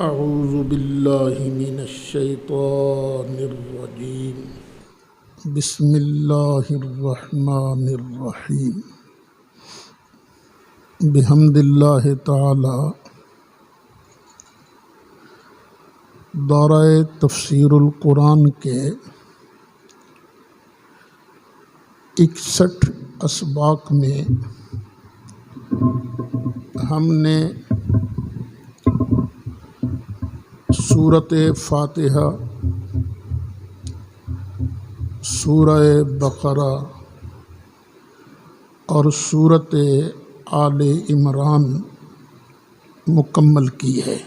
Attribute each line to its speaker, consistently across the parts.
Speaker 1: اعوذ باللہ من الشیطان الرجیم بسم اللہ الرحمن الرحیم بحمد اللہ تعالی دورہ تفسیر القرآن کے 61 اسباق میں ہم نے سورۃ فاتحہ، سورہ بقرہ اور سورۃ آل عمران مکمل کی ہے۔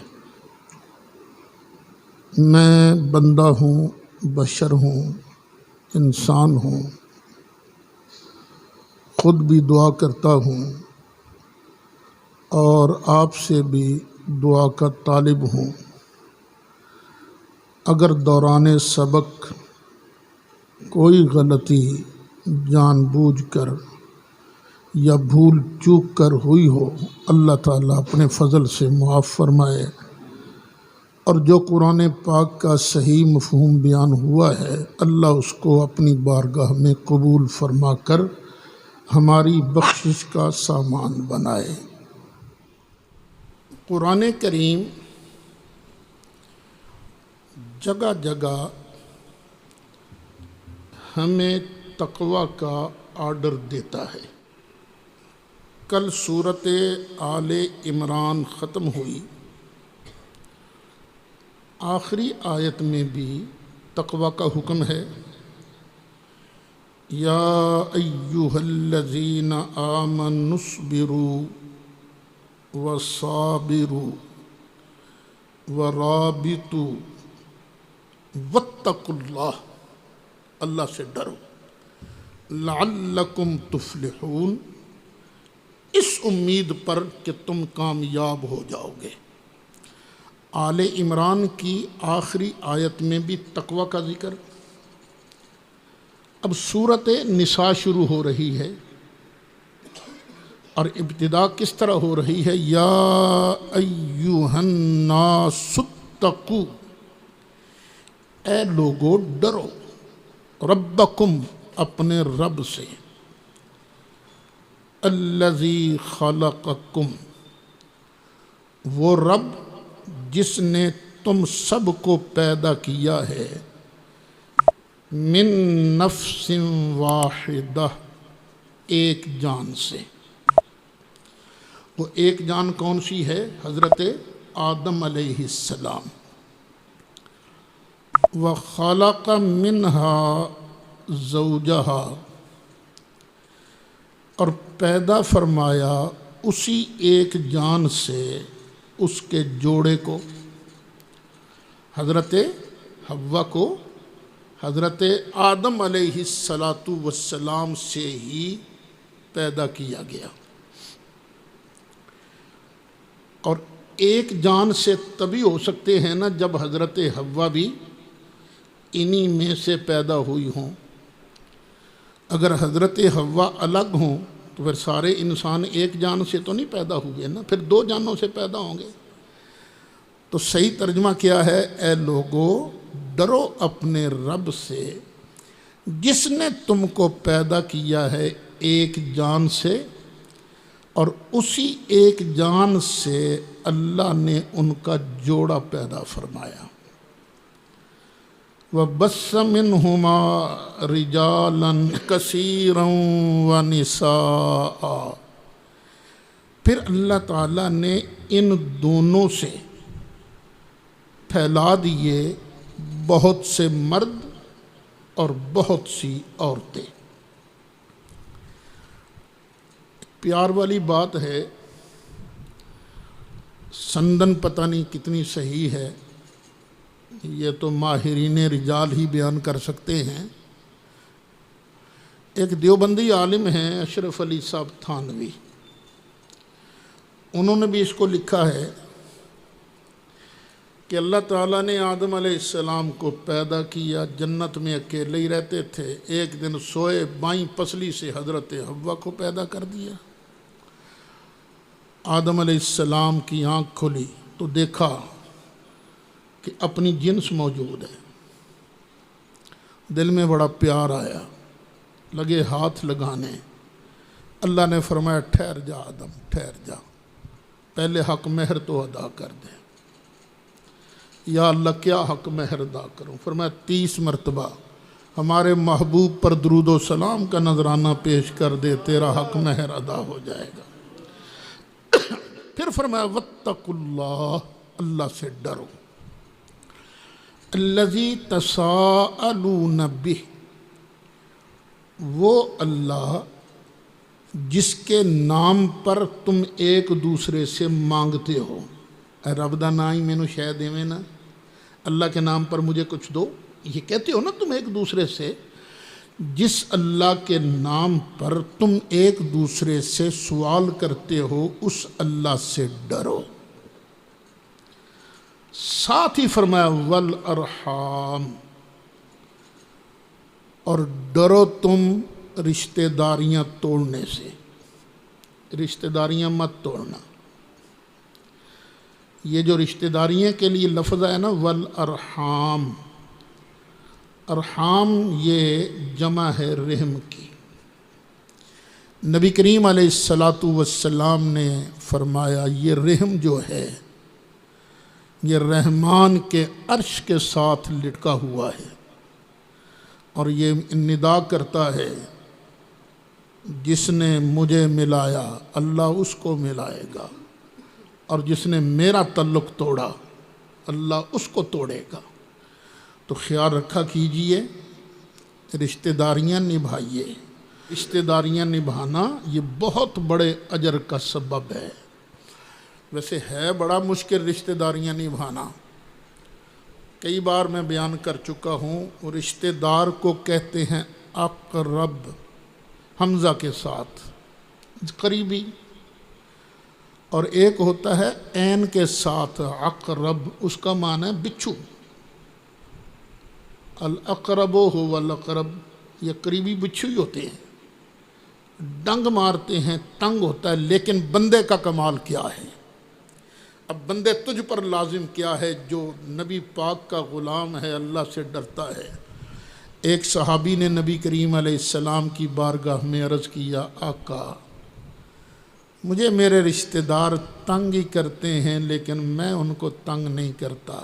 Speaker 1: میں بندہ ہوں، بشر ہوں، انسان ہوں، خود بھی دعا کرتا ہوں اور آپ سے بھی دعا کا طالب ہوں۔ اگر دوران سبق کوئی غلطی جان بوجھ کر یا بھول چوک کر ہوئی ہو، اللہ تعالیٰ اپنے فضل سے معاف فرمائے، اور جو قرآن پاک کا صحیح مفہوم بیان ہوا ہے اللہ اس کو اپنی بارگاہ میں قبول فرما کر ہماری بخشش کا سامان بنائے۔ قرآن کریم جگہ جگہ ہمیں تقوی کا آرڈر دیتا ہے۔ کل سورۃ آل عمران ختم ہوئی، آخری آیت میں بھی تقوی کا حکم ہے۔ یا ایھا الذین آمنوا اصبروا وصابروا ورابطوا واتقوا اللہ، اللہ سے ڈرو، لعلکم تفلحون، اس امید پر کہ تم کامیاب ہو جاؤ گے۔ آل عمران کی آخری آیت میں بھی تقوی کا ذکر۔ اب سورۃ نساء شروع ہو رہی ہے اور ابتدا کس طرح ہو رہی ہے؟ یا ایھا الناس اتقوا، اے لوگو ڈرو، ربکم، اپنے رب سے، الذی خلقکم، وہ رب جس نے تم سب کو پیدا کیا ہے، من نفس واحدہ، ایک جان سے۔ وہ ایک جان کون سی ہے؟ حضرت آدم علیہ السلام۔ وَخَلَقَ مِنْهَا زَوْجَهَا، اور پیدا فرمایا اسی ایک جان سے اس کے جوڑے کو، حضرت حوا کو حضرت آدم علیہ السلام سے ہی پیدا کیا گیا۔ اور ایک جان سے تبھی ہو سکتے ہیں نا جب حضرت حوا بھی انہی میں سے پیدا ہوئی ہوں۔ اگر حضرت حوا الگ ہوں تو پھر سارے انسان ایک جان سے تو نہیں پیدا ہوئے نا، پھر دو جانوں سے پیدا ہوں گے۔ تو صحیح ترجمہ کیا ہے؟ اے لوگو ڈرو اپنے رب سے جس نے تم کو پیدا کیا ہے ایک جان سے، اور اسی ایک جان سے اللہ نے ان کا جوڑا پیدا فرمایا۔ وَبَثَّ مِنْهُمَا رِجَالًا كَثِيرًا وَنِسَاءً، پھر اللہ تعالیٰ نے ان دونوں سے پھیلا دیے بہت سے مرد اور بہت سی عورتیں۔ پیار والی بات ہے، سندن پتہ نہیں کتنی صحیح ہے، یہ تو ماہرین رجال ہی بیان کر سکتے ہیں۔ ایک دیوبندی عالم ہیں اشرف علی صاحب تھانوی، انہوں نے بھی اس کو لکھا ہے کہ اللہ تعالیٰ نے آدم علیہ السلام کو پیدا کیا، جنت میں اکیلے ہی رہتے تھے، ایک دن سوئے، بائیں پسلی سے حضرت حوا کو پیدا کر دیا۔ آدم علیہ السلام کی آنکھ کھلی تو دیکھا کہ اپنی جنس موجود ہے، دل میں بڑا پیار آیا، لگے ہاتھ لگانے، اللہ نے فرمایا ٹھہر جا آدم، ٹھہر جا، پہلے حق مہر تو ادا کر دے۔ یا اللہ کیا حق مہر ادا کروں؟ فرمایا 30 مرتبہ ہمارے محبوب پر درود و سلام کا نذرانہ پیش کر دے، تیرا حق مہر ادا ہو جائے گا۔ پھر فرمایا واتقوا اللہ، اللہ سے ڈرو، الذی تساءلون بہ، وہ اللہ جس کے نام پر تم ایک دوسرے سے مانگتے ہو۔ اے رب دا نام ہی مینوں شے دیویں نا، اللہ کے نام پر مجھے کچھ دو، یہ کہتے ہو نا تم ایک دوسرے سے۔ جس اللہ کے نام پر تم ایک دوسرے سے سوال کرتے ہو اس اللہ سے ڈرو۔ ساتھ ہی فرمایا والارحام، اور ڈرو تم رشتہ داریاں توڑنے سے، رشتہ داریاں مت توڑنا۔ یہ جو رشتہ داریاں کے لیے لفظ ہے نا والارحام، ارحام یہ جمع ہے رحم کی۔ نبی کریم علیہ السلام نے فرمایا یہ رحم جو ہے یہ رحمان کے عرش کے ساتھ لٹکا ہوا ہے، اور یہ ندا کرتا ہے جس نے مجھے ملایا اللہ اس کو ملائے گا، اور جس نے میرا تعلق توڑا اللہ اس کو توڑے گا۔ تو خیال رکھا کیجئے، رشتہ داریاں نبھائیے۔ رشتہ داریاں نبھانا یہ بہت بڑے اجر کا سبب ہے۔ ویسے ہے بڑا مشکل رشتہ داریاں نبھانا، کئی بار میں بیان کر چکا ہوں۔ رشتہ دار کو کہتے ہیں اقرب، حمزہ کے ساتھ قریبی، اور ایک ہوتا ہے عین کے ساتھ اقرب، اس کا معنی ہے بچھو۔ الاقرب هو الاقرب، یہ قریبی بچھو ہی ہوتے ہیں، ڈنگ مارتے ہیں، تنگ ہوتا ہے، لیکن بندے کا کمال کیا ہے؟ اب بندے تجھ پر لازم کیا ہے جو نبی پاک کا غلام ہے، اللہ سے ڈرتا ہے۔ ایک صحابی نے نبی کریم علیہ السلام کی بارگاہ میں عرض کیا آقا مجھے میرے رشتہ دار تنگ ہی کرتے ہیں لیکن میں ان کو تنگ نہیں کرتا،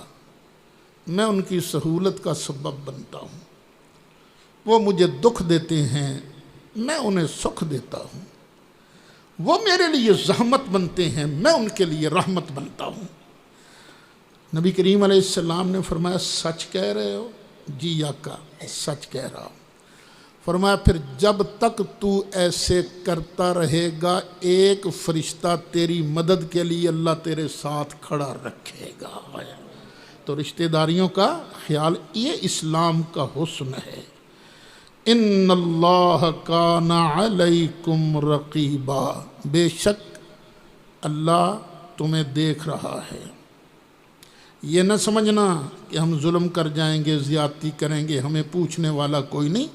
Speaker 1: میں ان کی سہولت کا سبب بنتا ہوں، وہ مجھے دکھ دیتے ہیں میں انہیں سکھ دیتا ہوں، وہ میرے لیے زحمت بنتے ہیں میں ان کے لیے رحمت بنتا ہوں۔ نبی کریم علیہ السلام نے فرمایا سچ کہہ رہے ہو؟ جی آقا سچ کہہ رہا ہوں۔ فرمایا پھر جب تک تو ایسے کرتا رہے گا ایک فرشتہ تیری مدد کے لیے اللہ تیرے ساتھ کھڑا رکھے گا۔ تو رشتہ داریوں کا خیال، یہ اسلام کا حسن ہے۔ ان اللہ کان علیکم رقیبا، بے شک اللہ تمہیں دیکھ رہا ہے۔ یہ نہ سمجھنا کہ ہم ظلم کر جائیں گے، زیادتی کریں گے، ہمیں پوچھنے والا کوئی نہیں،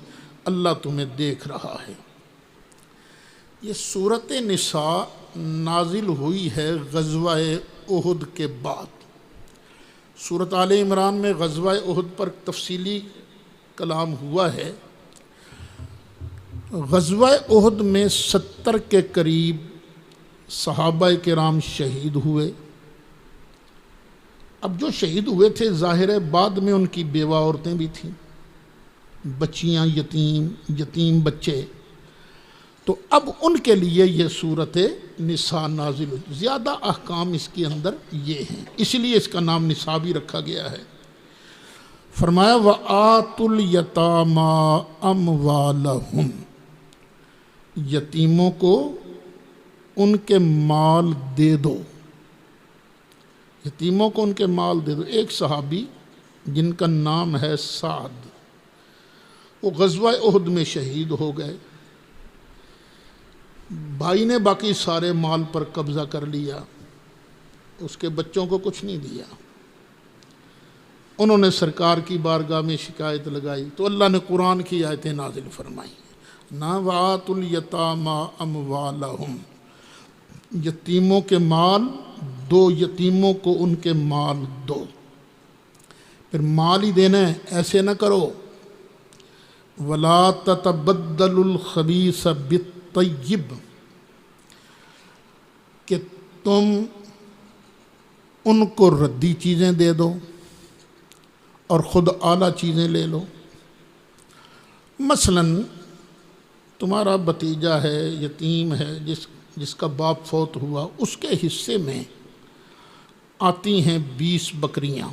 Speaker 1: اللہ تمہیں دیکھ رہا ہے۔ یہ سورۃ نساء نازل ہوئی ہے غزوہ احد کے بعد۔ سورۃ آل عمران میں غزوہ احد پر تفصیلی کلام ہوا ہے۔ غزوہ احد میں 70 کے قریب صحابہ کرام شہید ہوئے۔ اب جو شہید ہوئے تھے ظاہر ہے بعد میں ان کی بیوہ عورتیں بھی تھیں، بچیاں، یتیم بچے، تو اب ان کے لیے یہ سورۃ نساء نازل ہوئی۔ زیادہ احکام اس کے اندر یہ ہیں، اس لیے اس کا نام نساء بھی رکھا گیا ہے۔ فرمایا وَآتُوا الْيَتَامَىٰ أَمْوَالَهُمْ، یتیموں کو ان کے مال دے دو، یتیموں کو ان کے مال دے دو۔ ایک صحابی جن کا نام ہے سعد، وہ غزوہ احد میں شہید ہو گئے، بھائی نے باقی سارے مال پر قبضہ کر لیا، اس کے بچوں کو کچھ نہیں دیا۔ انہوں نے سرکار کی بارگاہ میں شکایت لگائی تو اللہ نے قرآن کی آیتیں نازل فرمائی، وَآتُوا الْيَتَامَىٰ أَمْوَالَهُمْ، یتیموں کے مال دو، یتیموں کو ان کے مال دو۔ پھر مال ہی دینا ہے، ایسے نہ کرو۔ وَلَا تَتَبَدَّلُ الْخَبِيثَ بِالطَّيِّبِ، کہ تم ان کو ردی چیزیں دے دو اور خود اعلیٰ چیزیں لے لو۔ مثلاً تمہارا بھتیجا ہے، یتیم ہے، جس کا باپ فوت ہوا، اس کے حصے میں آتی ہیں 20 بکریاں،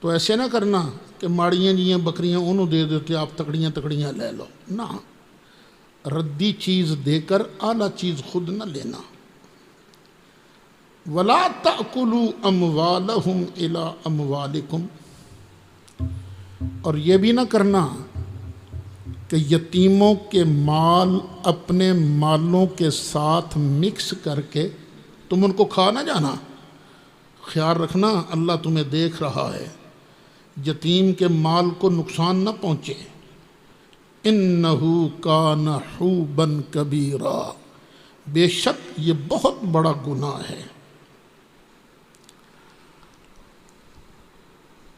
Speaker 1: تو ایسے نہ کرنا کہ ماڑیاں جیاں بکریاں انہوں دے دیتے، آپ تکڑیاں تکڑیاں لے لو، نہ، ردی چیز دے کر اعلیٰ چیز خود نہ لینا۔ وَلَا تَأْكُلُوا أَمْوَالَهُمْ إِلَىٰ أَمْوَالِكُمْ، اور یہ بھی نہ کرنا کہ یتیموں کے مال اپنے مالوں کے ساتھ مکس کر کے تم ان کو کھا نہ جانا۔ خیال رکھنا اللہ تمہیں دیکھ رہا ہے، یتیم کے مال کو نقصان نہ پہنچے۔ إِنَّهُ كَانَ حُوبًا كَبِيرًا، بے شک یہ بہت بڑا گناہ ہے۔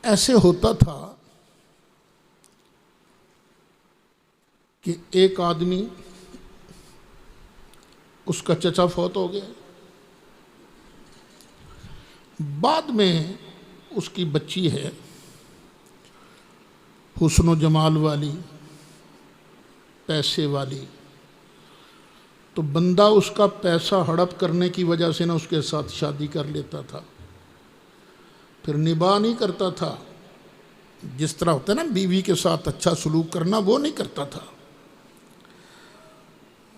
Speaker 1: ایسے ہوتا تھا کہ ایک آدمی، اس کا چچا فوت ہو گیا، بعد میں اس کی بچی ہے حسن و جمال والی، پیسے والی، تو بندہ اس کا پیسہ ہڑپ کرنے کی وجہ سے نہ اس کے ساتھ شادی کر لیتا تھا، پھر نباہ نہیں کرتا تھا، جس طرح ہوتا ہے نا بیوی کے ساتھ اچھا سلوک کرنا، وہ نہیں کرتا تھا۔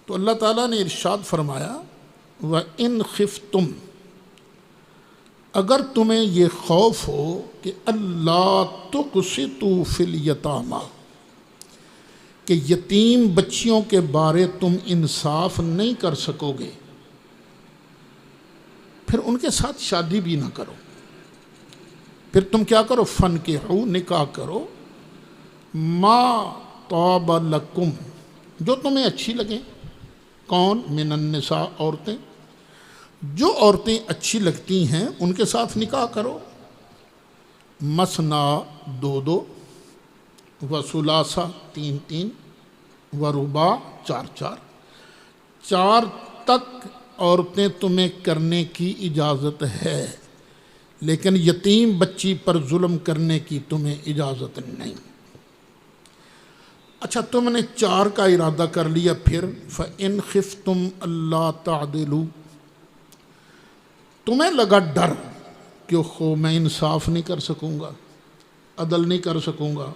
Speaker 1: تو اللہ تعالیٰ نے ارشاد فرمایا وَإِنْ خِفْتُمْ، اگر تمہیں یہ خوف ہو کہ اللہ تقسطوا فی الیتامی، کہ یتیم بچیوں کے بارے تم انصاف نہیں کر سکو گے، پھر ان کے ساتھ شادی بھی نہ کرو۔ پھر تم کیا کرو؟ فَانْكِحُوا، نکاح کرو، مَا طَابَ لَكُمْ، جو تمہیں اچھی لگیں۔ کون؟ من النساء، عورتیں، جو عورتیں اچھی لگتی ہیں ان کے ساتھ نکاح کرو۔ مثنا، 2 وثلاثہ، 3 ورباع، 4 4 تک عورتیں تمہیں کرنے کی اجازت ہے، لیکن یتیم بچی پر ظلم کرنے کی تمہیں اجازت نہیں۔ اچھا، تم نے 4 کا ارادہ کر لیا، پھر فَإِنْ خِفْتُمْ أَلَّا تَعْدِلُوا، تمہیں لگا ڈر کہ میں انصاف نہیں کر سکوں گا، عدل نہیں کر سکوں گا،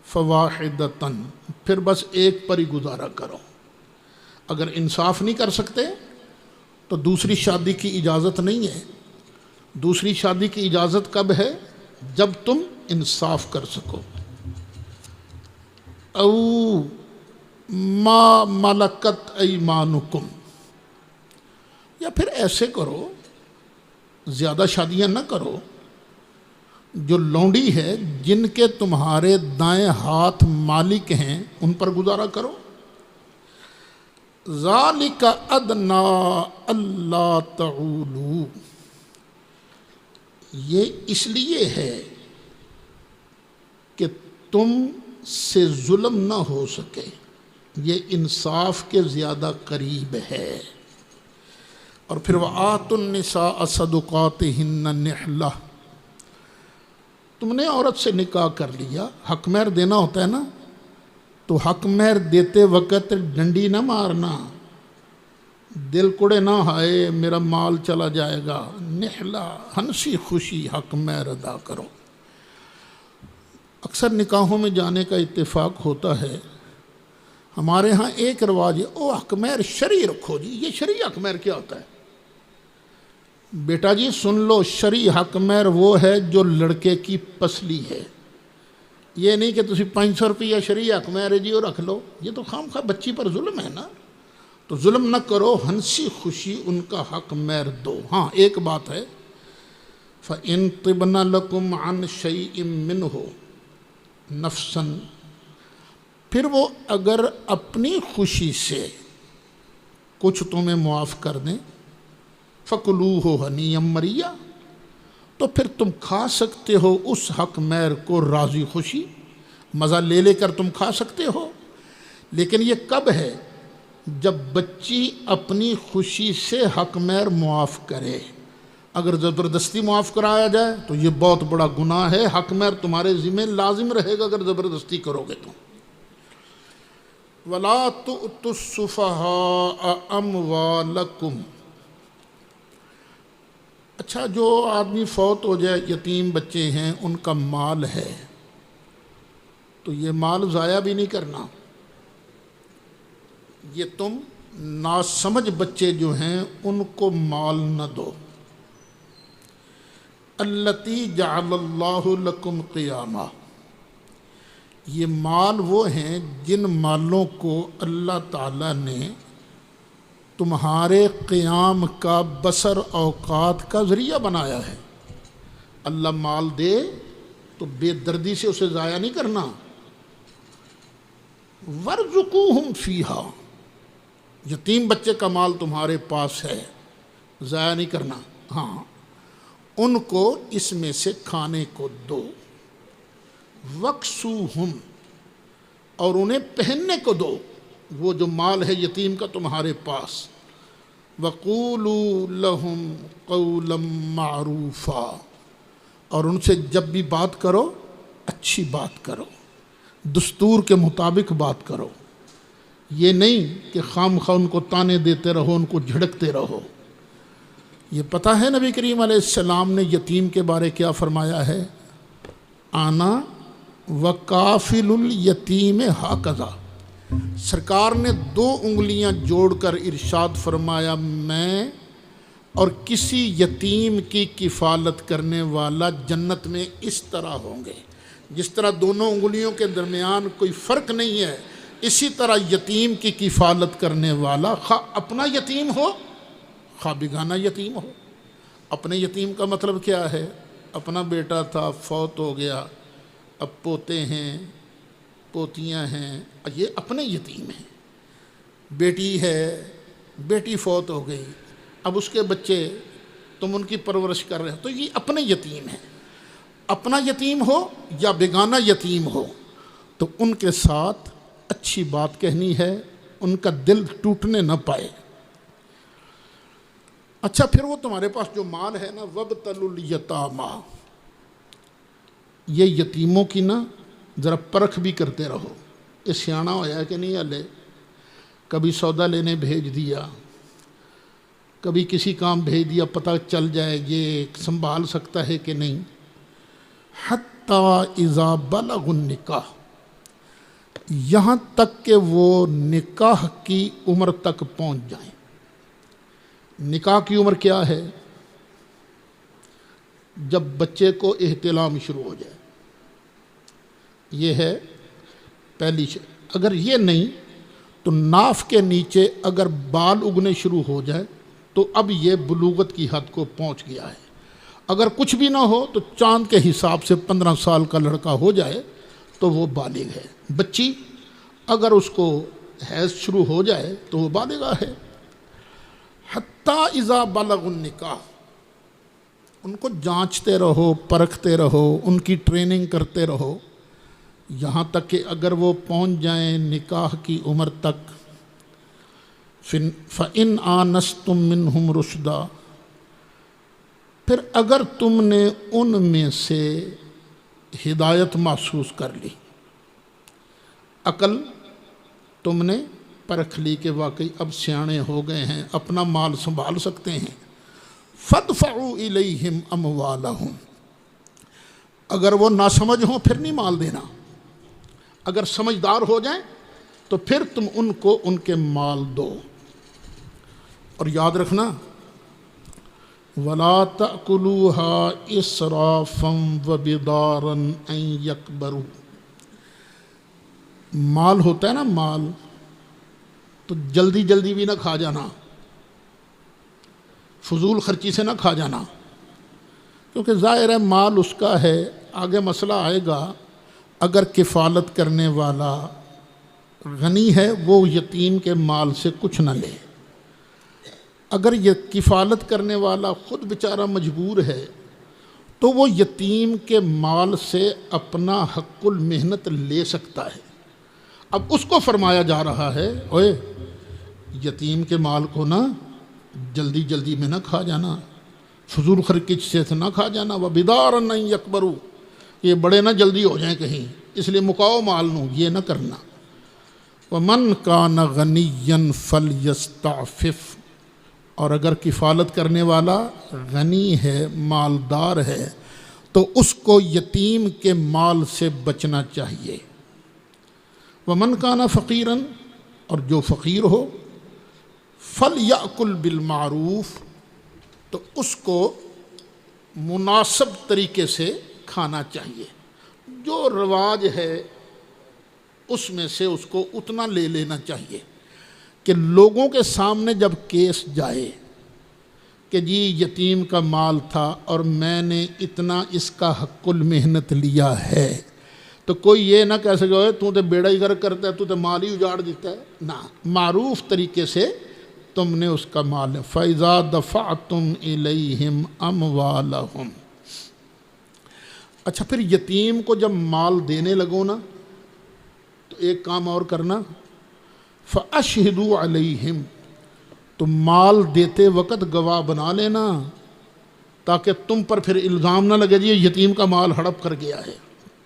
Speaker 1: فَوَاحِدَةً، پھر بس ایک پر ہی گزارا کرو۔ اگر انصاف نہیں کر سکتے تو دوسری شادی کی اجازت نہیں ہے۔ دوسری شادی کی اجازت کب ہے؟ جب تم انصاف کر سکو۔ او ما ملکت ایمانکم، یا پھر ایسے کرو، زیادہ شادیاں نہ کرو، جو لونڈی ہے جن کے تمہارے دائیں ہاتھ مالک ہیں ان پر گزارا کرو۔ ذالک ادنی الا تعولوا، یہ اس لیے ہے کہ تم سے ظلم نہ ہو سکے، یہ انصاف کے زیادہ قریب ہے۔ اور پھر وَآتُوا النِّسَاءَ صَدُقَاتِهِنَّ نِحْلَةً، تم نے عورت سے نکاح کر لیا، حق مہر دینا ہوتا ہے نا، تو حق مہر دیتے وقت ڈنڈی نہ مارنا، دل کوڑے نہ ہائے میرا مال چلا جائے گا، نحلہ، ہنسی خوشی حق مہر ادا کرو۔ اکثر نکاحوں میں جانے کا اتفاق ہوتا ہے، ہمارے ہاں ایک رواج ہے، او حق مہر شرعی رکھو جی۔ یہ شرعی حق مہر کیا ہوتا ہے؟ بیٹا جی سن لو، شرعی حق مہر وہ ہے جو لڑکے کی پسلی ہے، یہ نہیں کہ تسی 500 روپیہ شرعی حق مہر ہے جی وہ رکھ لو، یہ تو خام خواہ بچی پر ظلم ہے نا۔ تو ظلم نہ کرو، ہنسی خوشی ان کا حق مہر دو۔ ہاں ایک بات ہے، فَإِن طِبْنَ لَكُمْ عَنْ شَيْءٍ مِّنْهُ نَفْسًا، پھر وہ اگر اپنی خوشی سے کچھ تمہیں معاف کر دیں، فَكُلُوهُ هَنِيًّا مَرِيًّا، تو پھر تم کھا سکتے ہو اس حق مہر کو راضی خوشی، مزہ لے لے کر تم کھا سکتے ہو، لیکن یہ کب ہے؟ جب بچی اپنی خوشی سے حق مہر معاف کرے۔ اگر زبردستی معاف کرایا جائے تو یہ بہت بڑا گناہ ہے، حق مہر تمہارے ذمہ لازم رہے گا اگر زبردستی کرو گے تو۔ وَلَا تُؤْتُوا السُّفَهَاءَ أَمْوَالَكُمْ۔ اچھا، جو آدمی فوت ہو جائے، یتیم بچے ہیں، ان کا مال ہے، تو یہ مال ضائع بھی نہیں کرنا۔ یہ تم ناسمجھ بچے جو ہیں ان کو مال نہ دو۔ التی جعل اللہ لکم قیاما، یہ مال وہ ہیں جن مالوں کو اللہ تعالیٰ نے تمہارے قیام کا، بسر اوقات کا ذریعہ بنایا ہے۔ اللہ مال دے تو بے دردی سے اسے ضائع نہیں کرنا۔ وَارْزُقُوهُمْ فِيهَا، یتیم بچے کا مال تمہارے پاس ہے، ضائع نہیں کرنا، ہاں ان کو اس میں سے کھانے کو دو۔ وَاكْسُوهُمْ، اور انہیں پہننے کو دو، وہ جو مال ہے یتیم کا تمہارے پاس۔ وَقُولُوا لَهُمْ قَوْلًا مَعْرُوفًا، اور ان سے جب بھی بات کرو اچھی بات کرو، دستور کے مطابق بات کرو، یہ نہیں کہ خام خواہ ان کو تانے دیتے رہو، ان کو جھڑکتے رہو۔ یہ پتہ ہے نبی کریم علیہ السلام نے یتیم کے بارے کیا فرمایا ہے؟ آنا وکافل الیتیم ہاکذا، سرکار نے 2 انگلیاں جوڑ کر ارشاد فرمایا، میں اور کسی یتیم کی کفالت کرنے والا جنت میں اس طرح ہوں گے۔ جس طرح دونوں انگلیوں کے درمیان کوئی فرق نہیں ہے، اسی طرح یتیم کی کفالت کرنے والا، خواہ اپنا یتیم ہو خواہ بیگانہ یتیم ہو۔ اپنے یتیم کا مطلب کیا ہے؟ اپنا بیٹا تھا، فوت ہو گیا، اب پوتے ہیں، پوتیاں ہیں، یہ اپنے یتیم ہیں۔ بیٹی ہے، بیٹی فوت ہو گئی، اب اس کے بچے تم ان کی پرورش کر رہے ہو، تو یہ اپنے یتیم ہیں۔ اپنا یتیم ہو یا بیگانہ یتیم ہو تو ان کے ساتھ اچھی بات کہنی ہے، ان کا دل ٹوٹنے نہ پائے۔ اچھا، پھر وہ تمہارے پاس جو مال ہے نا، وَابْتَلُوا الْيَتَامَى، یہ یتیموں کی نا ذرا پرکھ بھی کرتے رہو، یہ سیاںا ہوا ہے کہ نہیں ہلے، کبھی سودا لینے بھیج دیا، کبھی کسی کام بھیج دیا، پتہ چل جائے یہ سنبھال سکتا ہے کہ نہیں۔ حَتَّى إِذَا بَلَغُوا النِّكَاحَ، یہاں تک کہ وہ نکاح کی عمر تک پہنچ جائیں۔ نکاح کی عمر کیا ہے؟ جب بچے کو احتلام شروع ہو جائے، یہ ہے پہلی شے۔ اگر یہ نہیں تو ناف کے نیچے اگر بال اگنے شروع ہو جائے تو اب یہ بلوغت کی حد کو پہنچ گیا ہے۔ اگر کچھ بھی نہ ہو تو چاند کے حساب سے 15 سال کا لڑکا ہو جائے تو وہ بالغ ہے۔ بچی اگر اس کو حیض شروع ہو جائے تو وہ بالغہ ہے۔ حتیٰ اذا بلغ النکاح، ان کو جانچتے رہو، پرکھتے رہو، ان کی ٹریننگ کرتے رہو، یہاں تک کہ اگر وہ پہنچ جائیں نکاح کی عمر تک۔ فَإِنْ آنَسْتُم مِّنْهُمْ رُشْدًا، پھر اگر تم نے ان میں سے ہدایت محسوس کر لی، عقل تم نے پرکھ لی کہ واقعی اب سیانے ہو گئے ہیں، اپنا مال سنبھال سکتے ہیں، فَادْفَعُوا إِلَيْهِمْ أَمْوَالَهُمْ، اگر وہ ناسمجھ ہوں پھر نہیں مال دینا، اگر سمجھدار ہو جائیں تو پھر تم ان کو ان کے مال دو۔ اور یاد رکھنا، وَلَا تَأْكُلُوهَا إِسْرَافًا وَبِدَارًا أَن يَكْبَرُوا، مال ہوتا ہے نا، مال تو جلدی جلدی بھی نہ کھا جانا، فضول خرچی سے نہ کھا جانا، کیونکہ ظاہر ہے مال اس کا ہے، آگے مسئلہ آئے گا۔ اگر کفالت کرنے والا غنی ہے وہ یتیم کے مال سے کچھ نہ لے، اگر یہ کفالت کرنے والا خود بیچارہ مجبور ہے تو وہ یتیم کے مال سے اپنا حق المحنت لے سکتا ہے۔ اب اس کو فرمایا جا رہا ہے اوئے یتیم کے مال کو نہ جلدی جلدی میں نہ کھا جانا، فضول خرچ سے نہ کھا جانا، وَبِدَارًا أَن يَكْبَرُوا، یہ بڑے نہ جلدی ہو جائیں کہیں، اس لیے مکاؤ مال نو، یہ نہ کرنا۔ وَمَنْ كَانَ غَنِيًّا فَلْيَسْتَعْفِفْ، اور اگر کفالت کرنے والا غنی ہے، مالدار ہے، تو اس کو یتیم کے مال سے بچنا چاہیے۔ وَمَنْ كَانَ فَقِيرًا، اور جو فقیر ہو، فَلْيَأْكُلْ بِالْمَعْرُوفِ، تو اس کو مناسب طریقے سے کھانا چاہیے، جو رواج ہے اس میں سے اس کو اتنا لے لینا چاہیے کہ لوگوں کے سامنے جب کیس جائے کہ جی یتیم کا مال تھا اور میں نے اتنا اس کا حق المحنت لیا ہے، تو کوئی یہ نہ کہہ سکے تو تے بیڑا ہی غرق کرتا ہے، تو تے مال ہی اجاڑ دیتا ہے، نہ، معروف طریقے سے تم نے اس کا مال ہے۔ فَإِذَا دَفَعْتُمْ إِلَيْهِمْ أَمْوَالَهُمْ، اچھا پھر یتیم کو جب مال دینے لگو نا تو ایک کام اور کرنا، فَأَشْهِدُوا عَلَيْهِمْ، تو مال دیتے وقت گواہ بنا لینا تاکہ تم پر پھر الزام نہ لگے جی یتیم کا مال ہڑپ کر گیا ہے،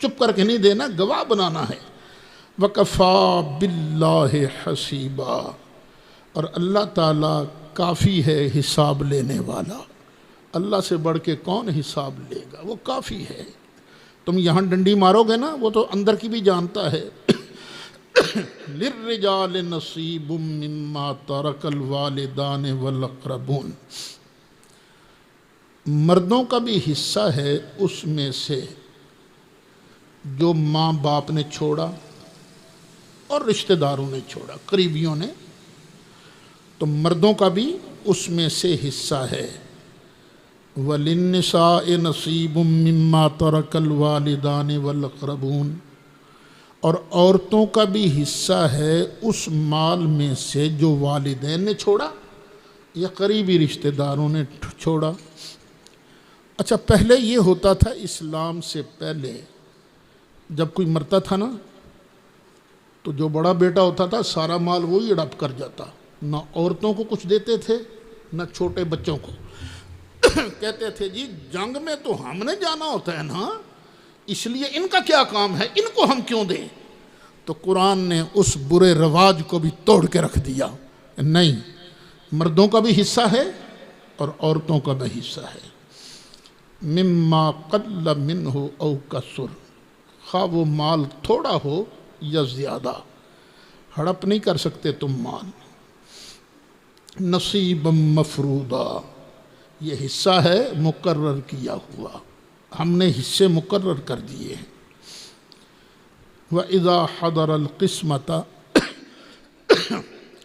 Speaker 1: چپ کر کے نہیں دینا، گواہ بنانا ہے۔ وَكَفَى بِاللَّهِ حَسِيبًا، اور اللہ تعالیٰ کافی ہے حساب لینے والا، اللہ سے بڑھ کے کون حساب لے گا، وہ کافی ہے۔ تم یہاں ڈنڈی مارو گے نا، وہ تو اندر کی بھی جانتا ہے۔ لِلرِّجَالِ نَصِيبٌ مِّمَّا تَرَكَ الْوَالِدَانِ وَالْأَقْرَبُونَ، مردوں کا بھی حصہ ہے اس میں سے جو ماں باپ نے چھوڑا اور رشتہ داروں نے چھوڑا، قریبیوں نے، تو مردوں کا بھی اس میں سے حصہ ہے۔ وَلِلنِّسَاءِ نَصِيبٌ مِّمَّا تَرَكَ الْوَالِدَانِ وَالْأَقْرَبُونَ، اور عورتوں کا بھی حصہ ہے اس مال میں سے جو والدین نے چھوڑا یا قریبی رشتہ داروں نے چھوڑا۔ اچھا پہلے یہ ہوتا تھا اسلام سے پہلے، جب کوئی مرتا تھا نا تو جو بڑا بیٹا ہوتا تھا سارا مال وہی ہڑپ کر جاتا، نہ عورتوں کو کچھ دیتے تھے نہ چھوٹے بچوں کو۔ کہتے تھے جی جنگ میں تو ہم نے جانا ہوتا ہے نا، اس لیے ان کا کیا کام ہے، ان کو ہم کیوں دیں؟ تو قرآن نے اس برے رواج کو بھی توڑ کے رکھ دیا، نہیں، مردوں کا بھی حصہ ہے اور عورتوں کا بھی حصہ ہے۔ مما قل منہ او کثر، خواہ وہ مال تھوڑا ہو یا زیادہ، ہڑپ نہیں کر سکتے تم مال۔ نصیبا مفروضا، یہ حصہ ہے مقرر کیا ہوا، ہم نے حصے مقرر کر دیے ہیں۔ وَإِذَا حَضَرَ الْقِسْمَةَ،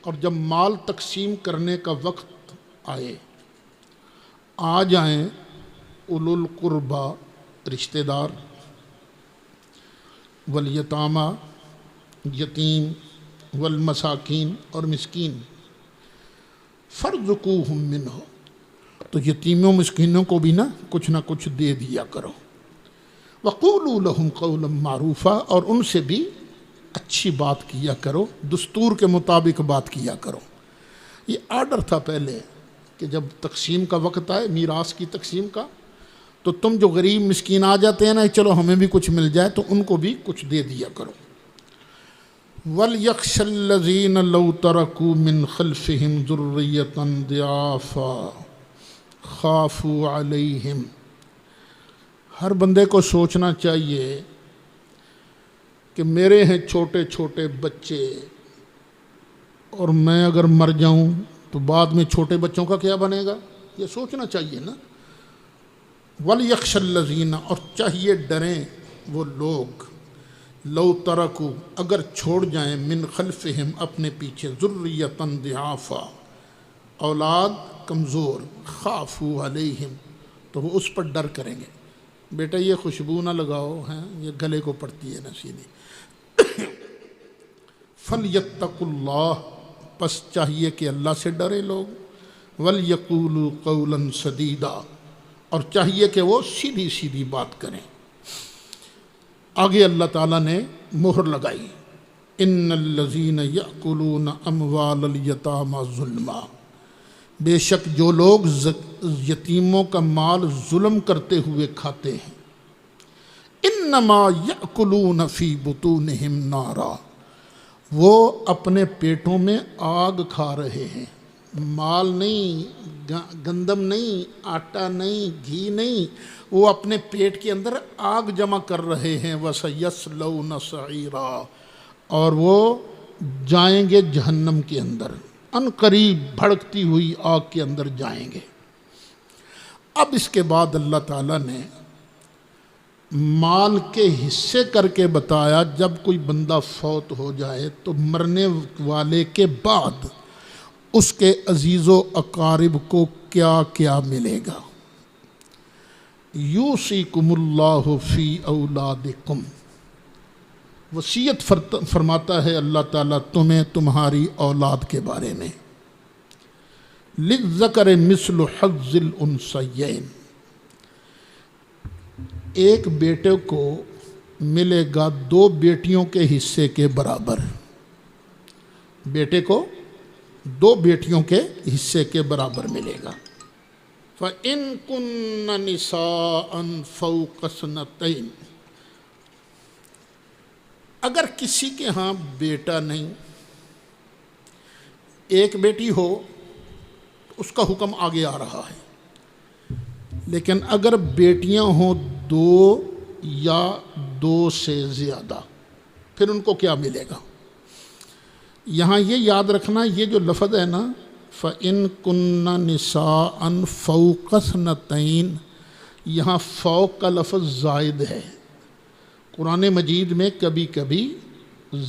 Speaker 1: اور جب مال تقسیم کرنے کا وقت آئے، آ جائیں اولو القربا، رشتہ دار، والیتامى، یتیم، والمساکین، اور مسکین، فارزقوہم منہ، تو یتیموں مسکینوں کو بھی کچھ نہ کچھ دے دیا کرو۔ وقولوا لهم قولا معروفا، اور ان سے بھی اچھی بات کیا کرو، دستور کے مطابق بات کیا کرو۔ یہ آرڈر تھا پہلے کہ جب تقسیم کا وقت آئے، میراث کی تقسیم کا، تو تم جو غریب مسکین آ جاتے ہیں نا چلو ہمیں بھی کچھ مل جائے، تو ان کو بھی کچھ دے دیا کرو۔ وَلْيَخْشَ الَّذِينَ لَوْ تَرَكُوا مِنْ خَلْفِهِمْ ذُرِّيَّةً ضِعَافًا خَافُوا عَلَيْهِمْ، ہر بندے کو سوچنا چاہیے کہ میرے ہیں چھوٹے چھوٹے بچے، اور میں اگر مر جاؤں تو بعد میں چھوٹے بچوں کا کیا بنے گا، یہ سوچنا چاہیے نا۔ وَلْيَخْشَ الَّذِينَ، اور چاہیے ڈریں وہ لوگ، لو ترکو، اگر چھوڑ جائیں، من خلفہم، اپنے پیچھے، ذُرِّيَّةً ضِعَافًا، اولاد کمزور، خافوا علیہم، تو وہ اس پر ڈر کریں گے، بیٹا یہ خوشبو نہ لگاؤ، ہیں یہ گلے کو پڑتی ہے نا سیدھی۔ فَلْيَتَّقُوا اللَّهَ، پس چاہیے کہ اللہ سے ڈرے لوگ، وَلْيَقُولُوا قَوْلًا سَدِيدًا، اور چاہیے کہ وہ سیدھی سیدھی بات کریں۔ آگے اللہ تعالیٰ نے مہر لگائی، ان الذین یأکلون اموال الیتامی ظلما، بے شک جو لوگ یتیموں کا مال ظلم کرتے ہوئے کھاتے ہیں، انما یأکلون فی بطونہم نارا، وہ اپنے پیٹوں میں آگ کھا رہے ہیں، مال نہیں، گندم نہیں، آٹا نہیں، گھی نہیں، وہ اپنے پیٹ کے اندر آگ جمع کر رہے ہیں۔ وَسَيَصْلَوْنَ سَعِيرًا، اور وہ جائیں گے جہنم کے اندر، ان قریب بھڑکتی ہوئی آگ کے اندر جائیں گے۔ اب اس کے بعد اللہ تعالیٰ نے مال کے حصے کر کے بتایا، جب کوئی بندہ فوت ہو جائے تو مرنے والے کے بعد اس کے عزیز و اقارب کو کیا کیا ملے گا۔ یوصیکم اللہ فی اولادکم، وصیت فرماتا ہے اللہ تعالیٰ تمہیں تمہاری اولاد کے بارے میں۔ للذکر مثل حظ الانثیین، ایک بیٹے کو ملے گا دو بیٹیوں کے حصے کے برابر، بیٹے کو دو بیٹیوں کے حصے کے برابر ملے گا۔ فَإِن كُنَّ نِسَاءً فَوْقَ اثْنَتَيْنِ، اگر کسی کے ہاں بیٹا نہیں، ایک بیٹی ہو اس کا حکم آگے آ رہا ہے، لیکن اگر بیٹیاں ہوں دو یا دو سے زیادہ، پھر ان کو کیا ملے گا؟ یہاں یہ یاد رکھنا، یہ جو لفظ ہے نا فَإِن كُنَّ نِسَاءً فَوْقَ اثْنَتَيْنِ، یہاں فوق کا لفظ زائد ہے۔ قرآن مجید میں کبھی کبھی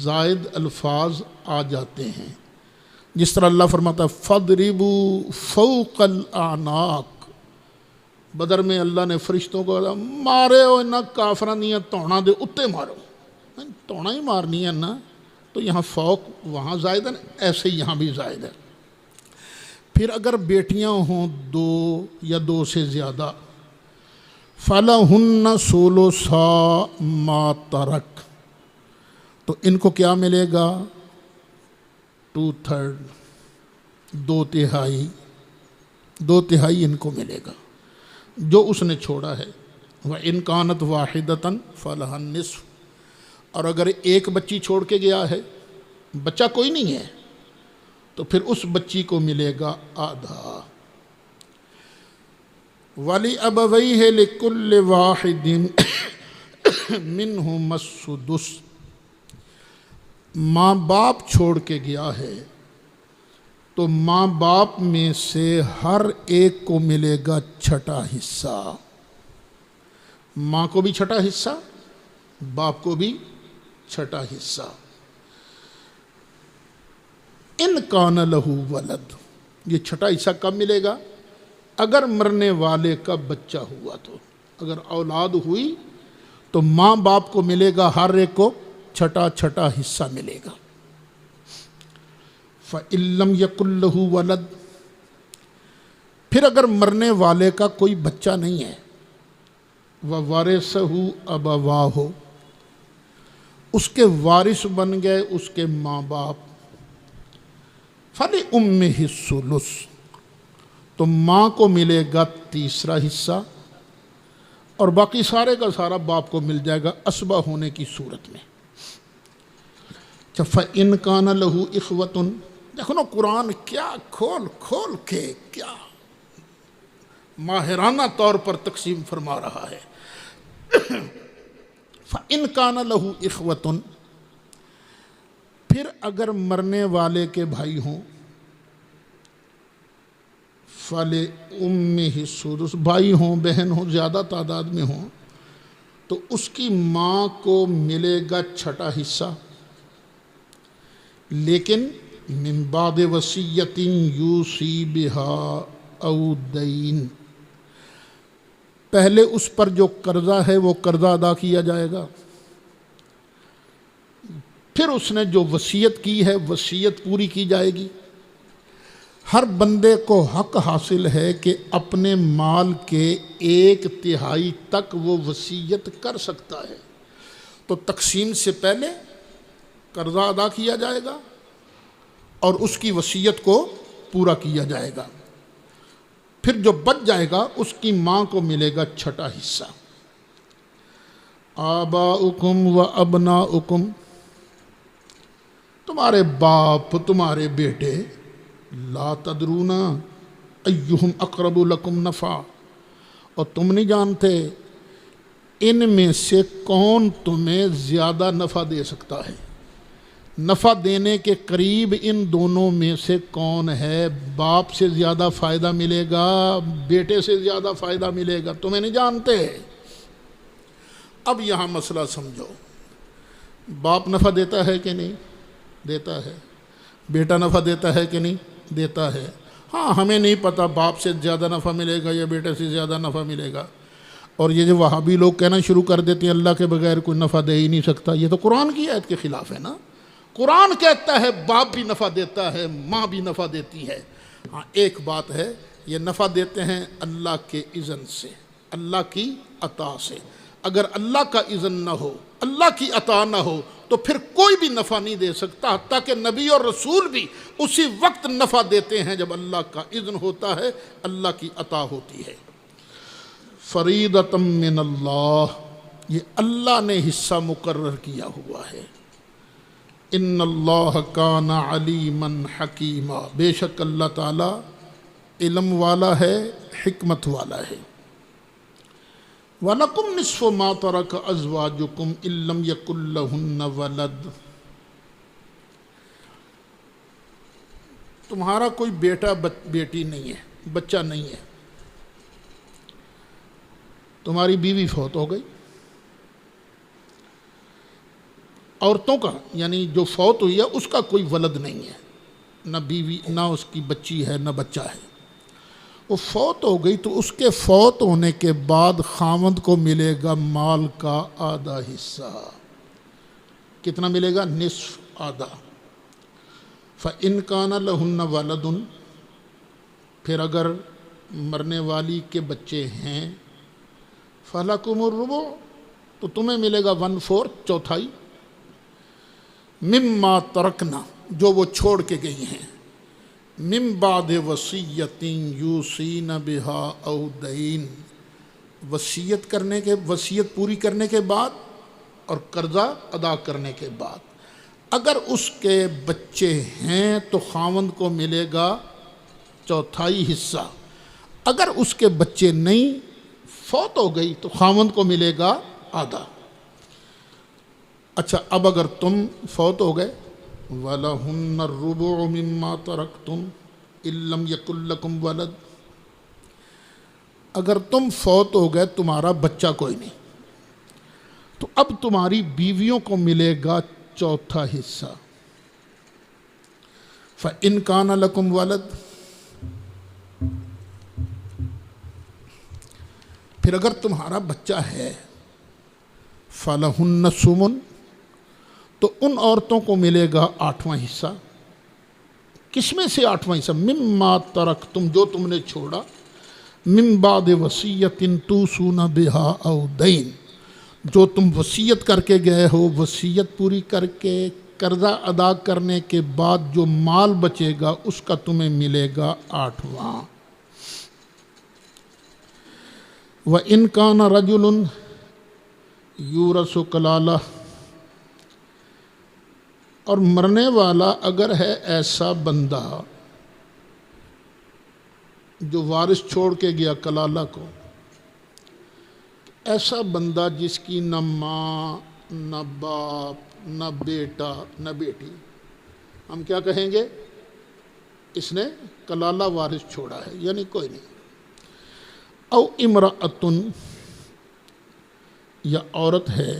Speaker 1: زائد الفاظ آ جاتے ہیں، جس طرح اللہ فرماتا ہے فَاضْرِبُوا فَوْقَ الْأَعْنَاقِ، بدر میں اللہ نے فرشتوں کو مارے ہو انہاں کافراں دیاں توڑاں دے اتے مارو، توڑاں ہی مارنی ہے نا، تو یہاں فوق وہاں زائد ہے، ایسے ہی یہاں بھی زائد ہے۔ پھر اگر بیٹیاں ہوں دو یا دو سے زیادہ، فَلَهُنَّ ثُلُثَا مَا تَرَكَ، تو ان کو کیا ملے گا؟ 2/3، دو تہائی ان کو ملے گا جو اس نے چھوڑا ہے۔ وَإِن كَانَتْ وَاحِدَةً فَلَهَا النِّصْفُ، اور اگر ایک بچی چھوڑ کے گیا ہے، بچہ کوئی نہیں ہے، تو پھر اس بچی کو ملے گا آدھا۔ وَلِأَبَوَيْهِ لِكُلِّ وَاحِدٍ مِّنْهُمَا السُّدُسُ، ماں باپ چھوڑ کے گیا ہے تو ماں باپ میں سے ہر ایک کو ملے گا چھٹا حصہ، ماں کو بھی چھٹا حصہ، باپ کو بھی چھٹا حصہ۔ ان کان لہو ولد، یہ چھٹا حصہ کب ملے گا؟ اگر مرنے والے کا بچہ ہوا، تو اگر اولاد ہوئی تو ماں باپ کو ملے گا ہر ایک کو چھٹا چھٹا حصہ ملے گا۔ فَإِن لَّمْ يَكُن لَّهُ وَلَدٌ، پھر اگر مرنے والے کا کوئی بچہ نہیں ہے، وَوَرِثَهُ أَبَوَاهُ، اس کے وارث بن گئے اس کے ماں باپ، فَلِأُمِّهِ الثُّلُثُ، تو ماں کو ملے گا تیسرا حصہ، اور باقی سارے کا سارا باپ کو مل جائے گا اسبہ ہونے کی صورت میں۔ فَإِن كَانَ لَهُ إِخْوَةٌ، دیکھو نا قرآن کیا کھول کھول کے کیا ماہرانہ طور پر تقسیم فرما رہا ہے۔ فَإِن كَانَ لَهُ إِخْوَةٌ، پھر اگر مرنے والے کے بھائی ہوں، فَلِأُمِّهِ السُّدُسُ، بھائی ہوں بہن ہوں زیادہ تعداد میں ہوں، تو اس کی ماں کو ملے گا چھٹا حصہ، لیکن من بعد وصیۃ یوصی بها او دین، پہلے اس پر جو قرضہ ہے وہ قرضہ ادا کیا جائے گا، پھر اس نے جو وصیت کی ہے وصیت پوری کی جائے گی۔ ہر بندے کو حق حاصل ہے کہ اپنے مال کے 1/3 تک وہ وصیت کر سکتا ہے، تو تقسیم سے پہلے قرضہ ادا کیا جائے گا اور اس کی وصیت کو پورا کیا جائے گا، پھر جو بچ جائے گا اس کی ماں کو ملے گا 6واں حصہ۔ آباؤکم و ابناؤکم، تمہارے باپ تمہارے بیٹے، لا تدرون ایہم اقرب لکم نفعا، اور تم نہیں جانتے ان میں سے کون تمہیں زیادہ نفع دے سکتا ہے، نفع دینے کے قریب ان دونوں میں سے کون ہے، باپ سے زیادہ فائدہ ملے گا، بیٹے سے زیادہ فائدہ ملے گا، تمہیں نہیں جانتے۔ اب یہاں مسئلہ سمجھو، باپ نفع دیتا ہے کہ نہیں؟ دیتا ہے۔ بیٹا نفع دیتا ہے کہ نہیں؟ دیتا ہے۔ ہاں ہمیں نہیں پتہ باپ سے زیادہ نفع ملے گا یا بیٹے سے زیادہ نفع ملے گا، اور یہ جو وہابی لوگ کہنا شروع کر دیتے ہیں اللہ کے بغیر کوئی نفع دے ہی نہیں سکتا، یہ تو قرآن کی آیت کے خلاف ہے نا۔ قرآن کہتا ہے باپ بھی نفع دیتا ہے، ماں بھی نفع دیتی ہے۔ ہاں ایک بات ہے، یہ نفع دیتے ہیں اللہ کے اذن سے، اللہ کی عطا سے۔ اگر اللہ کا اذن نہ ہو، اللہ کی عطا نہ ہو، تو پھر کوئی بھی نفع نہیں دے سکتا، حتیٰ کہ نبی اور رسول بھی اسی وقت نفع دیتے ہیں جب اللہ کا اذن ہوتا ہے، اللہ کی عطا ہوتی ہے۔ فریضۃ من اللہ، یہ اللہ نے حصہ مقرر کیا ہوا ہے۔ ان اللہ کان علیما حکیما، بے شک اللہ تعالی علم والا ہے، حکمت والا ہے۔ وَلَكُمْ نِصْفُ مَا تَرَكَ أَزْوَاجُكُمْ إِن لَّمْ يَكُن لَّهُنَّ وَلَدٌ، تمہارا کوئی بیٹا بیٹی نہیں ہے، بچہ نہیں ہے، تمہاری بیوی فوت ہو گئی، عورتوں کا یعنی جو فوت ہوئی ہے اس کا کوئی ولد نہیں ہے، نہ بیوی نہ اس کی بچی ہے نہ بچہ ہے، وہ فوت ہو گئی تو اس کے فوت ہونے کے بعد خاوند کو ملے گا مال کا آدھا حصہ۔ کتنا ملے گا؟ نصف، آدھا۔ فَإِن كَانَ لَهُنَّ وَلَدٌ، پھر اگر مرنے والی کے بچے ہیں، فَلَكُمُ الرُّبُعُ، تو تمہیں ملے گا 1/4، چوتھائی، مِمَّا تَرَكْنَا، جو وہ چھوڑ کے گئی ہیں، من بعد وصیت یوصین بہا او دین، وصیت پوری کرنے کے بعد اور قرضہ ادا کرنے کے بعد۔ اگر اس کے بچے ہیں تو خاوند کو ملے گا چوتھائی حصہ، اگر اس کے بچے نہیں، فوت ہو گئی، تو خاوند کو ملے گا آدھا۔ اچھا اب اگر تم فوت ہو گئے، وَلَهُنَّ الرُّبُعُ مِمَّا تَرَكْتُمْ إِن لَّمْ يَكُن لَّكُمْ وَلَدٌ، اگر تم فوت ہو گئے، تمہارا بچہ کوئی نہیں، تو اب تمہاری بیویوں کو ملے گا چوتھا حصہ۔ فَإِن كَانَ لَكُمْ وَلَدٌ، پھر اگر تمہارا بچہ ہے، فَلَهُنَّ الثُّمُنُ، تو ان عورتوں کو ملے گا 8واں حصہ۔ کس میں سے 8واں حصہ؟ مما ترکتم، جو تم نے چھوڑا، من بعد وصیت توصون بہا او دین، جو تم وصیت کر کے گئے ہو، وصیت پوری کر کے قرضہ ادا کرنے کے بعد جو مال بچے گا اس کا تمہیں ملے گا 8واں۔ وَإِن كَانَ رَجُلٌ يُورَثُ کلالہ، اور مرنے والا اگر ہے ایسا بندہ جو وارث چھوڑ کے گیا کلالہ کو، ایسا بندہ جس کی نہ ماں نہ باپ نہ بیٹا نہ بیٹی، ہم کیا کہیں گے؟ اس نے کلالہ وارث چھوڑا ہے، یعنی کوئی نہیں۔ او امرأۃن، یا عورت ہے،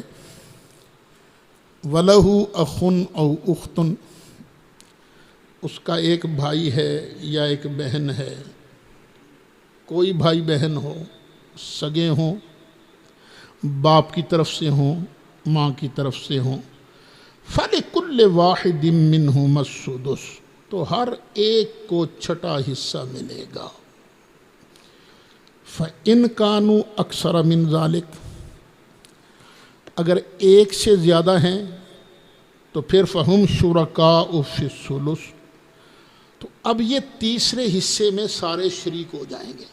Speaker 1: وَلَهُ أَخٌ أَوْ أُخْتٌ، اس کا ایک بھائی ہے یا ایک بہن ہے، کوئی بھائی بہن ہو، سگے ہوں، باپ کی طرف سے ہوں، ماں کی طرف سے ہوں، فَلِكُلِّ وَاحِدٍ مِّنْهُمَا السُّدُسُ، تو ہر ایک کو چھٹا حصہ ملے گا۔ فَإِنْ كَانُوا أَكْثَرَ مِنْ ذَلِكَ، اگر ایک سے زیادہ ہیں تو پھر فَهُمْ شُرَكَاءُ فِي الثُّلُثِ، تو اب یہ تیسرے حصے میں سارے شریک ہو جائیں گے،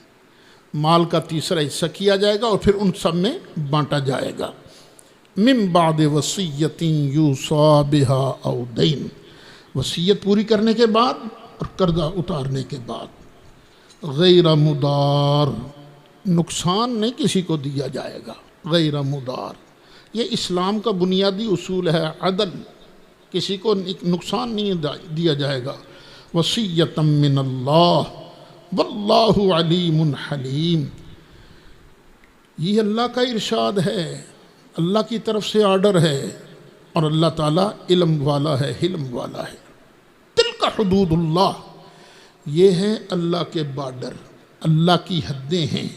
Speaker 1: مال کا تیسرا حصہ کیا جائے گا اور پھر ان سب میں بانٹا جائے گا۔ مِن بَعْدِ وَصِيَّةٍ يُوصَىٰ بِهَا أَوْ دَيْنٍ، وصیت پوری کرنے کے بعد اور قرضہ اتارنے کے بعد، غیر مدار، نقصان نہیں کسی کو دیا جائے گا، غیر مدار، یہ اسلام کا بنیادی اصول ہے، عدل، کسی کو نقصان نہیں دیا جائے گا۔ وصیۃ من اللہ واللہ علیم حلیم، یہ اللہ کا ارشاد ہے، اللہ کی طرف سے آرڈر ہے، اور اللہ تعالیٰ علم والا ہے، حلم والا ہے۔ تلک حدود اللہ، یہ ہیں اللہ کے بارڈر، اللہ کی حدیں ہیں۔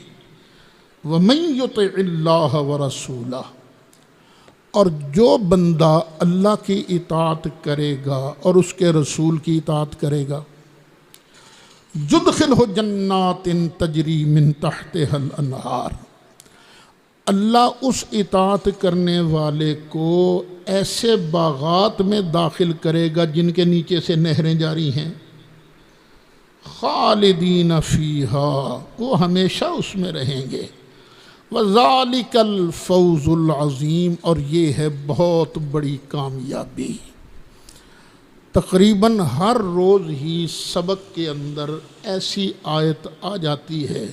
Speaker 1: وَمَن يُطِعِ اللَّهَ وَرَسُولَهُ، اور جو بندہ اللہ کی اطاعت کرے گا اور اس کے رسول کی اطاعت کرے گا، يُدْخِلْهُ جَنَّاتٍ تَجْرِي مِن تَحْتِهَا الْأَنْهَارُ، اللہ اس اطاعت کرنے والے کو ایسے باغات میں داخل کرے گا جن کے نیچے سے نہریں جاری ہیں، خالدین فیہا، وہ ہمیشہ اس میں رہیں گے۔ وَذَلِكَ الْفَوْزُ الْعَظِيمُ، اور یہ ہے بہت بڑی کامیابی۔ تقریباً ہر روز ہی سبق کے اندر ایسی آیت آ جاتی ہے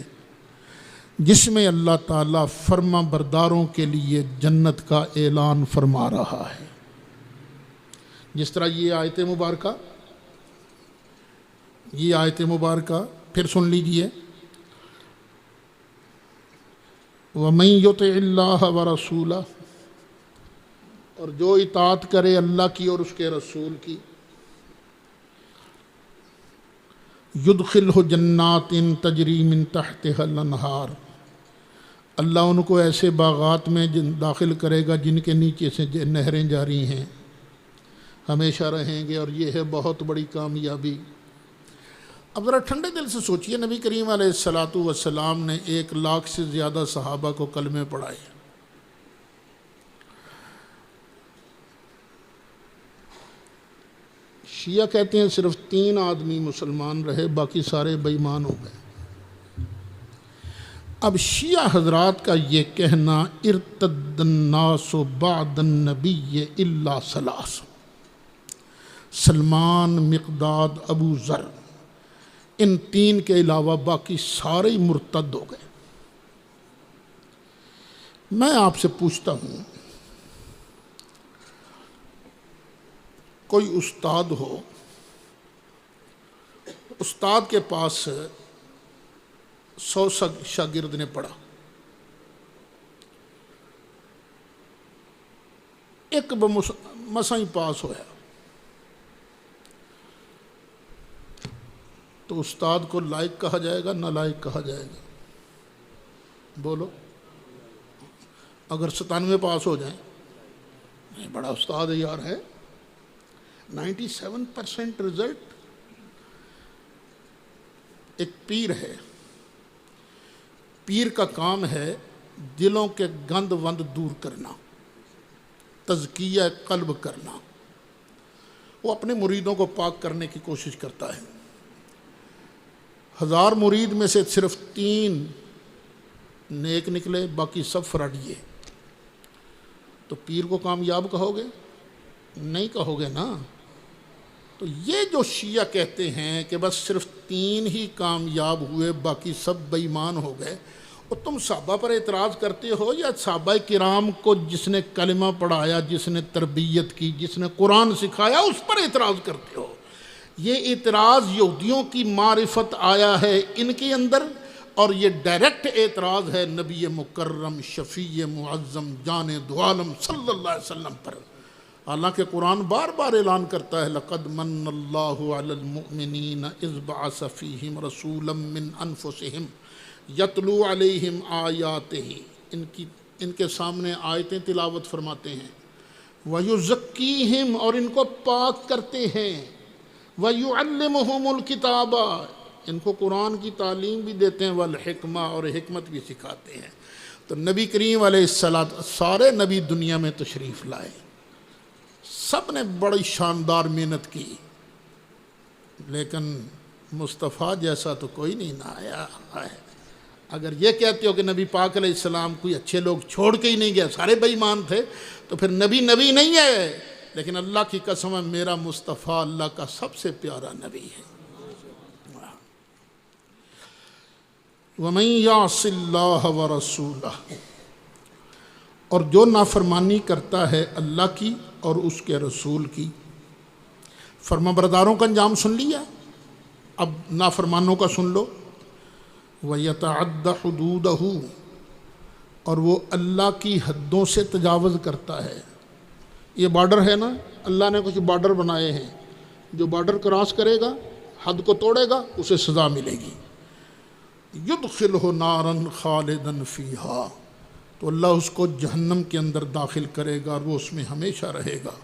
Speaker 1: جس میں اللہ تعالیٰ فرما برداروں کے لیے جنت کا اعلان فرما رہا ہے۔ جس طرح یہ آیت مبارکہ پھر سن لیجئے، وَمَن يُطِعِ اللَّهَ وَرَسُولَهُ، اور جو اطاعت کرے اللہ کی اور اس کے رسول کی، يُدْخِلْهُ جَنَّاتٍ تَجْرِي مِن تَحْتِهَا الْأَنْهَارُ، اللہ ان کو ایسے باغات میں داخل کرے گا جن کے نیچے سے نہریں جاری ہیں، ہمیشہ رہیں گے، اور یہ ہے بہت بڑی کامیابی۔ اب ذرا ٹھنڈے دل سے سوچئے، نبی کریم علیہ السلام نے 1,00,000 سے زیادہ صحابہ کو کلمے پڑھائے، شیعہ کہتے ہیں صرف 3 آدمی مسلمان رہے، باقی سارے بے ایمان ہو گئے۔ اب شیعہ حضرات کا یہ کہنا، ارتد الناس بعد النبی الا ثلاث، سلمان، مقداد، ابو ذر، ان 3 کے علاوہ باقی سارے ہی مرتد ہو گئے۔ میں آپ سے پوچھتا ہوں، کوئی استاد ہو، استاد کے پاس 100 شاگرد نے پڑھا، ایک مسا ہی پاس ہویا، تو استاد کو لائق کہا جائے گا، نالائق کہا جائے گا؟ بولو، اگر 97 پاس ہو جائیں، نہیں بڑا استاد یار ہے، 97% رزلٹ۔ ایک پیر ہے، پیر کا کام ہے دلوں کے گند وند دور کرنا، تزکیہ قلب کرنا، وہ اپنے مریدوں کو پاک کرنے کی کوشش کرتا ہے۔ 1000 مرید میں سے صرف 3 نیک نکلے، باقی سب فراڈیے، تو پیر کو کامیاب کہو گے؟ نہیں کہو گے نا۔ تو یہ جو شیعہ کہتے ہیں کہ بس صرف 3 ہی کامیاب ہوئے، باقی سب بے ایمان ہو گئے، اور تم صحابہ پر اعتراض کرتے ہو، یا صحابہ کرام کو جس نے کلمہ پڑھایا، جس نے تربیت کی، جس نے قرآن سکھایا، اس پر اعتراض کرتے ہو؟ یہ اعتراض یہودیوں کی معرفت آیا ہے ان کے اندر، اور یہ ڈائریکٹ اعتراض ہے نبی مکرم شفیع معظم جان دو عالم صلی اللہ علیہ وسلم پر۔ حالانکہ قرآن بار بار اعلان کرتا ہے، لقد من اللہ علی المؤمنین اذ بعث فیہم رسولا من انفسہم یتلو علیہم آیاتہ، ان کے سامنے آیتیں تلاوت فرماتے ہیں، ویزکیہم، اور ان کو پاک کرتے ہیں، وَيُعَلِّمُهُمُ الْكِتَابَ، ان کو قرآن کی تعلیم بھی دیتے ہیں، والحکمہ، اور حکمت بھی سکھاتے ہیں۔ تو نبی کریم علیہ السلام، سارے نبی دنیا میں تشریف لائے، سب نے بڑی شاندار محنت کی، لیکن مصطفیٰ جیسا تو کوئی نہیں نہ آیا ہے۔ اگر یہ کہتے ہو کہ نبی پاک علیہ السلام کوئی اچھے لوگ چھوڑ کے ہی نہیں گیا، سارے بے ایمان تھے، تو پھر نبی نہیں ہے۔ لیکن اللہ کی قسم ہے، میرا مصطفیٰ اللہ کا سب سے پیارا نبی ہے۔ وَمَن يَعْصِ اللَّهَ وَرَسُولَهُ، اور جو نافرمانی کرتا ہے اللہ کی اور اس کے رسول کی۔ فرما برداروں کا انجام سن لیا، اب نافرمانوں کا سن لو۔ وَيَتَعَدَّ حُدُودَهُ، اور وہ اللہ کی حدوں سے تجاوز کرتا ہے۔ یہ بارڈر ہے نا، اللہ نے کچھ بارڈر بنائے ہیں، جو بارڈر کراس کرے گا، حد کو توڑے گا، اسے سزا ملے گی۔ يُدْخِلْهُ نَارًا خَالِدًا فِيهَا، تو اللہ اس کو جہنم کے اندر داخل کرے گا اور وہ اس میں ہمیشہ رہے گا۔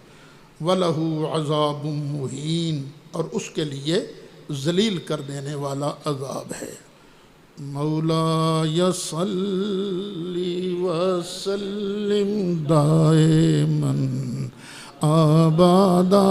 Speaker 1: وَلَهُ عَذَابٌ مُّهِينٌ، اور اس کے لیے ذلیل کر دینے والا عذاب ہے۔ مولاي صل وسلم دائما ابدا